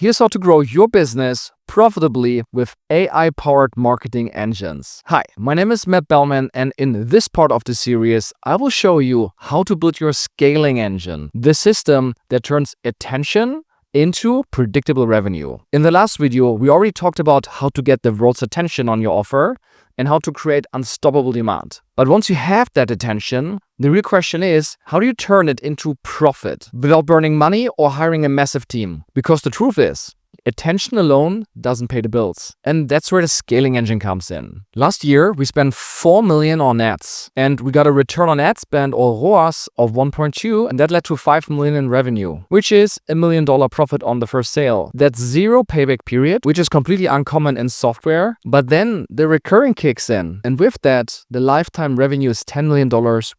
Here's how to grow your business profitably with AI-powered marketing engines. Hi, my name is Bellmann, and in this part of the series, I will show you how to build your scaling engine, the system that turns attention into predictable revenue. In the last video, we already talked about how to get the world's attention on your offer and how to create unstoppable demand. But once you have that attention, the real question is, how do you turn it into profit without burning money or hiring a massive team? Because the truth is, attention alone doesn't pay the bills. And that's where the scaling engine comes in. Last year, we spent $4 million on ads, and we got a return on ad spend, or ROAS, of 1.2, and that led to $5 million in revenue, which is $1 million profit on the first sale. That's zero payback period, which is completely uncommon in software, but then the recurring kicks in. And with that, the lifetime revenue is $10 million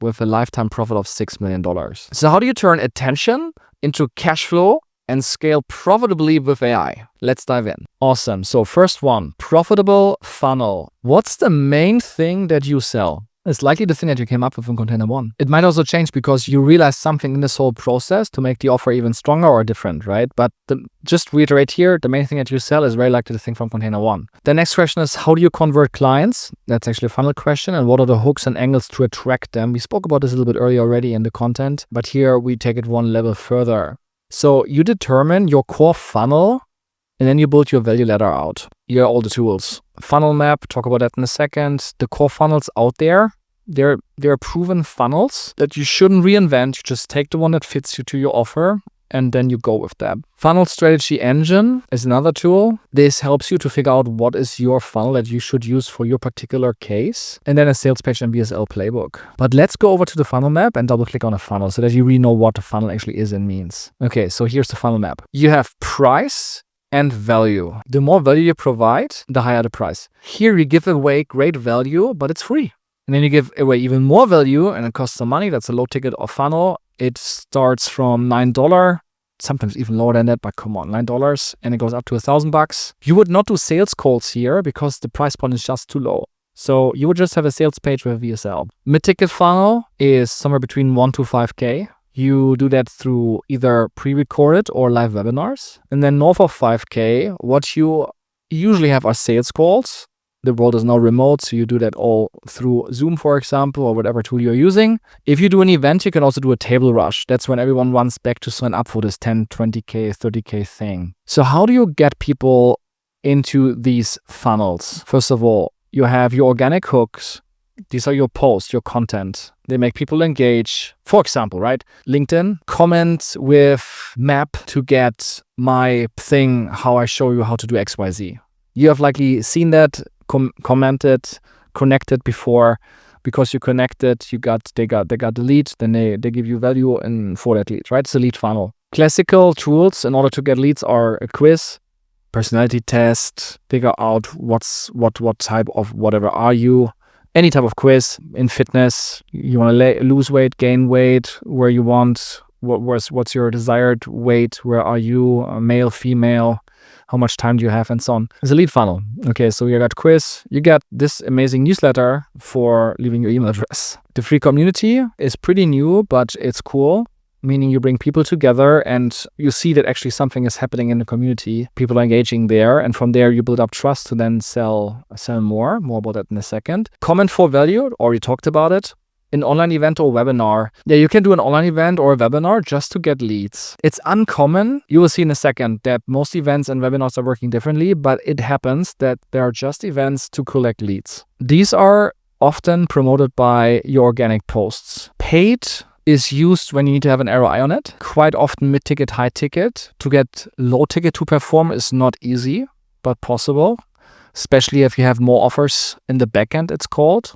with a lifetime profit of $6 million. So how do you turn attention into cash flow and scale profitably with AI? Let's dive in. Awesome. So first one, profitable funnel. What's the main thing that you sell? It's likely the thing that you came up with in Container 1. It might also change because you realize something in this whole process to make the offer even stronger or different, right? But just reiterate here, the main thing that you sell is very likely the thing from Container 1. The next question is, how do you convert clients? That's actually a funnel question. And what are the hooks and angles to attract them? We spoke about this a little bit earlier already in the content, but here we take it one level further. So you determine your core funnel, and then you build your value ladder out. You have all the tools. Funnel map, talk about that in a second. The core funnels out there, they're proven funnels that you shouldn't reinvent. You just take the one that fits you to your offer, and then you go with that. Funnel strategy engine is another tool. This helps you to figure out what is your funnel that you should use for your particular case. And then a sales page and BSL playbook. But let's go over to the funnel map and double click on a funnel so that you really know what the funnel actually is and means. Okay, so here's the funnel map. You have price and value. The more value you provide, the higher the price. Here you give away great value, but it's free. And then you give away even more value and it costs some money. That's a low ticket or funnel. It starts from $9, sometimes even lower than that, but come on, $9, and it goes up to $1,000. You would not do sales calls here because the price point is just too low. So you would just have a sales page with VSL. Mid-ticket funnel is somewhere between 1 to 5K. You do that through either pre-recorded or live webinars. And then north of 5K, what you usually have are sales calls. The world is now remote, so you do that all through Zoom, for example, or whatever tool you're using. If you do an event, you can also do a table rush. That's when everyone runs back to sign up for this 10, 20K, 30K thing. So how do you get people into these funnels? First of all, you have your organic hooks. These are your posts, your content. They make people engage. For example, right? LinkedIn, comment with map to get my thing, how I show you how to do XYZ. You have likely seen that, commented, connected before. Because you connected, they got the lead, then they give you value for that lead, right? It's a lead funnel. Classical tools in order to get leads are a quiz, personality test, figure out what type of whatever are you. Any type of quiz in fitness, you want to lose weight, gain weight, where you want, what's your desired weight, where are you, male, female, how much time do you have, and so on. It's a lead funnel. Okay, so you got quiz, you got this amazing newsletter for leaving your email address. The free community is pretty new, but it's cool, meaning you bring people together and you see that actually something is happening in the community. People are engaging there, and from there you build up trust to then sell more. More about that in a second. Comment for value, already talked about it. An online event or webinar. Yeah, you can do an online event or a webinar just to get leads. It's uncommon. You will see in a second that most events and webinars are working differently, but it happens that there are just events to collect leads. These are often promoted by your organic posts. Paid is used when you need to have an ROI on it. Quite often mid-ticket, high-ticket. To get low-ticket to perform is not easy, but possible, especially if you have more offers in the backend, it's called.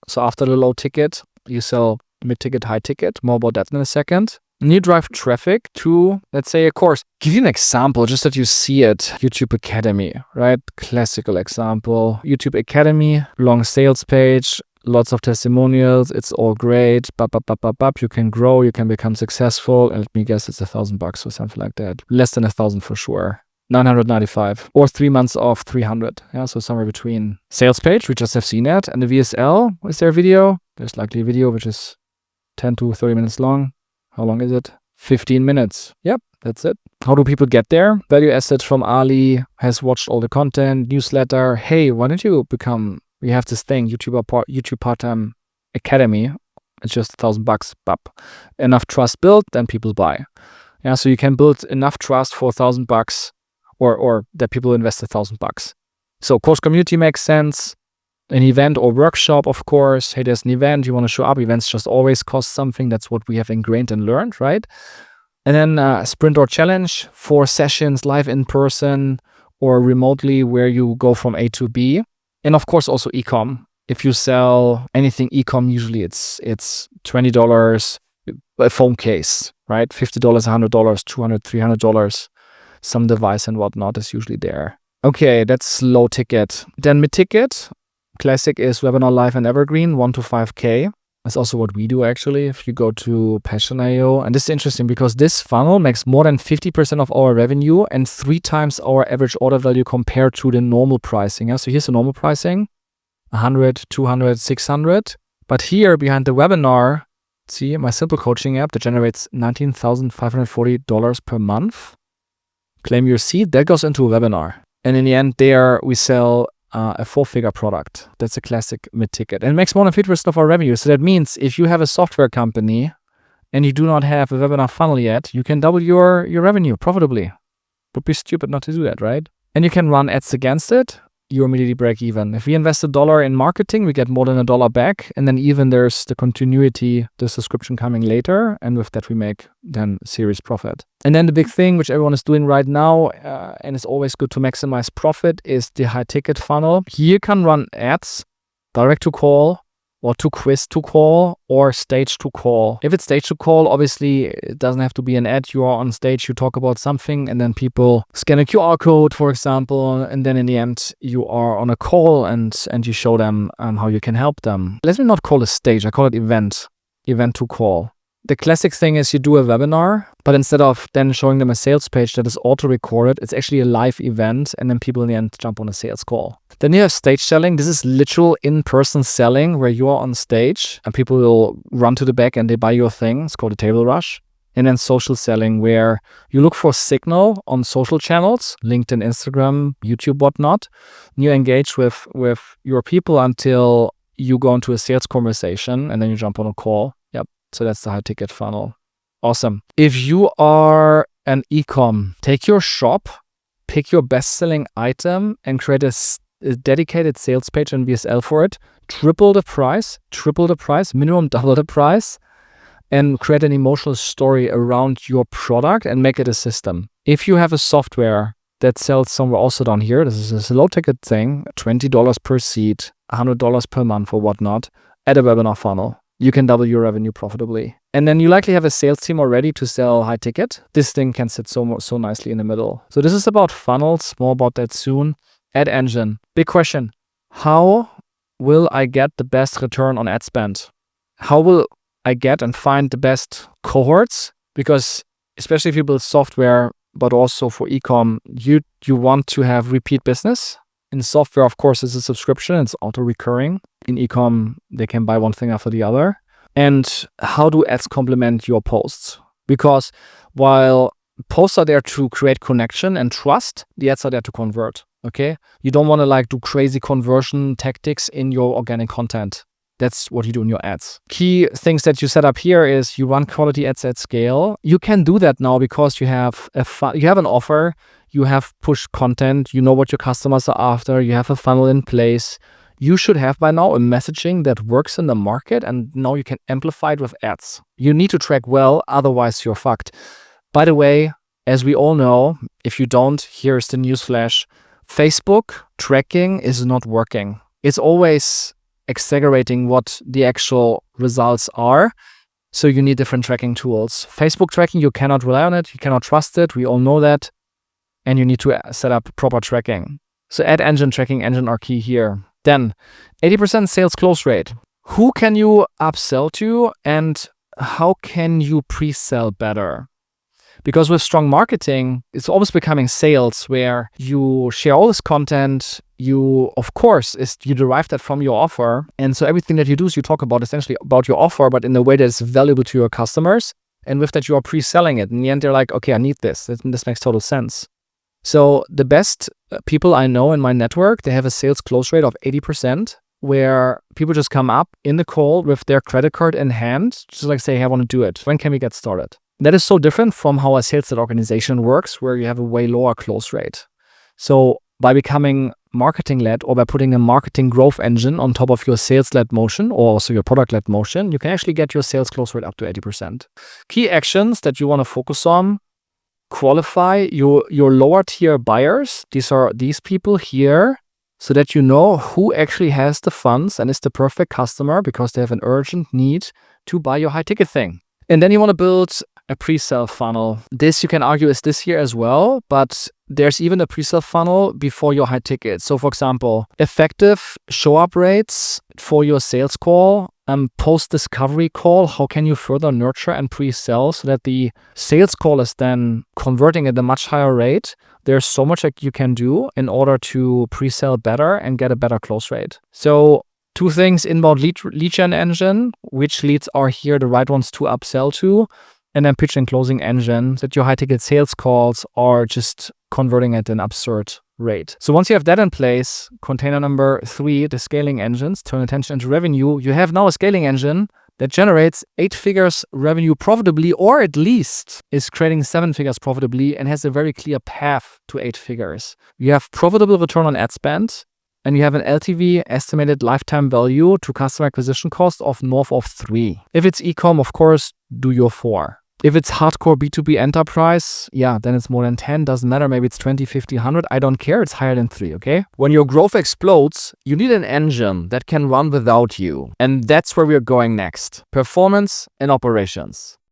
So after the low-ticket, you sell mid-ticket, high-ticket. More about that in a second. And you drive traffic to, let's say, a course. Give you an example, just that you see it. YouTube Academy, right? Classical example. YouTube Academy, long sales page, lots of testimonials. It's all great. You can grow, you can become successful. And let me guess, it's $1,000 or something like that. Less than 1,000 for sure. 995 or 3 months of 300. Yeah, so somewhere between. Sales page, we just have seen that. And the VSL, is there a video? There's likely a video which is 10 to 30 minutes long. How long is it? 15 minutes. Yep, that's it. How do people get there? Value asset from Ali, has watched all the content, newsletter. Hey, why don't you become, we have this thing, YouTube part-time academy. It's just $1,000, bap. Enough trust built, then people buy. Yeah, so you can build enough trust for $1,000 or that people invest $1,000. So course community makes sense. An event or workshop, of course. Hey, there's an event, you want to show up. Events just always cost something. That's what we have ingrained and learned, right? And then sprint or challenge, 4 sessions, live in person or remotely, where you go from A to B. And of course, also e-com. If you sell anything e-com, usually it's $20 a phone case, right? $50, $100, $200, $300. Some device and whatnot is usually there. Okay, that's low ticket. Then mid ticket, classic is webinar live and evergreen, 1 to 5K. That's also what we do actually. If you go to Passion.io, and this is interesting because this funnel makes more than 50% of our revenue and 3 times our average order value compared to the normal pricing. Yeah? So here's the normal pricing, 100, 200, 600. But here behind the webinar, see my simple coaching app that generates $19,540 per month. Claim your seat, that goes into a webinar. And in the end there we sell a 4-figure product. That's a classic mid-ticket. And it makes more than 50% of our revenue. So that means if you have a software company and you do not have a webinar funnel yet, you can double your revenue profitably. Would be stupid not to do that, right? And you can run ads against it. You immediately break even. If we invest $1 in marketing, we get more than $1 back. And then even there's the continuity, the subscription coming later. And with that, we make then serious profit. And then the big thing, which everyone is doing right now, and it's always good to maximize profit, is the high ticket funnel. Here you can run ads, direct to call, or to quiz to call, or stage to call. If it's stage to call, obviously it doesn't have to be an ad. You are on stage, you talk about something, and then people scan a QR code, for example, and then in the end you are on a call and you show them how you can help them. Let me not call it stage, I call it event to call. The classic thing is you do a webinar, but instead of then showing them a sales page that is auto-recorded, it's actually a live event, and then people in the end jump on a sales call. Then you have stage selling. This is literal in-person selling where you are on stage and people will run to the back and they buy your thing. It's called a table rush. And then social selling, where you look for signal on social channels, LinkedIn, Instagram, YouTube, whatnot. And you engage with your people until you go into a sales conversation and then you jump on a call. So that's the high ticket funnel. Awesome. If you are an e-com, take your shop, pick your best-selling item and create a dedicated sales page and VSL for it. Triple the price, minimum double the price, and create an emotional story around your product and make it a system. If you have a software that sells somewhere also down here, this is a low ticket thing, $20 per seat, $100 per month or whatnot, add a webinar funnel. You can double your revenue profitably. And then you likely have a sales team already to sell high ticket. This thing can sit so nicely in the middle. So this is about funnels, more about that soon. Ad engine. Big question. How will I get the best return on ad spend? How will I get and find the best cohorts? Because especially if you build software, but also for e-com, you want to have repeat business. In software, of course, it's a subscription. It's auto-recurring. In e-com, they can buy one thing after the other. And how do ads complement your posts? Because while posts are there to create connection and trust, the ads are there to convert, okay? You don't want to do crazy conversion tactics in your organic content. That's what you do in your ads. Key things that you set up here is you run quality ads at scale. You can do that now because you have an offer, you have push content, you know what your customers are after, you have a funnel in place. You should have by now a messaging that works in the market, and now you can amplify it with ads. You need to track well, otherwise you're fucked. By the way, as we all know, if you don't, here's the newsflash. Facebook tracking is not working. It's always exaggerating what the actual results are. So you need different tracking tools. Facebook tracking, you cannot rely on it. You cannot trust it. We all know that. And you need to set up proper tracking. So ad engine, tracking engine are key here. Then 80% sales close rate. Who can you upsell to and how can you pre-sell better? Because with strong marketing, it's almost becoming sales where you share all this content. You, of course, you derive that from your offer. And so everything that you do is you talk about essentially about your offer, but in a way that is valuable to your customers. And with that, you are pre-selling it. In the end, they're like, okay, I need this. This makes total sense. So the best people I know in my network, they have a sales close rate of 80%, where people just come up in the call with their credit card in hand, just like say, hey, I want to do it. When can we get started? That is so different from how a sales-led organization works, where you have a way lower close rate. So by becoming marketing-led or by putting a marketing growth engine on top of your sales-led motion or also your product-led motion, you can actually get your sales close rate up to 80%. Key actions that you want to focus on: qualify your lower tier buyers. These are these people here, so that you know who actually has the funds and is the perfect customer because they have an urgent need to buy your high ticket thing. And then you want to build a pre-sale funnel. This, you can argue, is this here as well, but there's even a pre-sale funnel before your high ticket. So for example, effective show-up rates for your sales call, post-discovery call, how can you further nurture and pre-sell so that the sales call is then converting at a much higher rate. There's so much that you can do in order to pre-sell better and get a better close rate. So 2 things: inbound lead gen engine, which leads are here the right ones to upsell to, and then pitch and closing engine, that your high ticket sales calls are just converting at an absurd rate. So once you have that in place, container number 3, the scaling engines, turn attention into revenue. You have now a scaling engine that generates 8 figures revenue profitably, or at least is creating 7 figures profitably and has a very clear path to 8 figures. You have profitable return on ad spend, and you have an LTV, estimated lifetime value to customer acquisition cost, of north of 3. If it's e-com, of course, do your 4. If it's hardcore B2B enterprise, then it's more than 10. Doesn't matter. Maybe it's 20, 50, 100. I don't care. It's higher than 3, okay? When your growth explodes, you need an engine that can run without you. And that's where we're going next: performance and operations.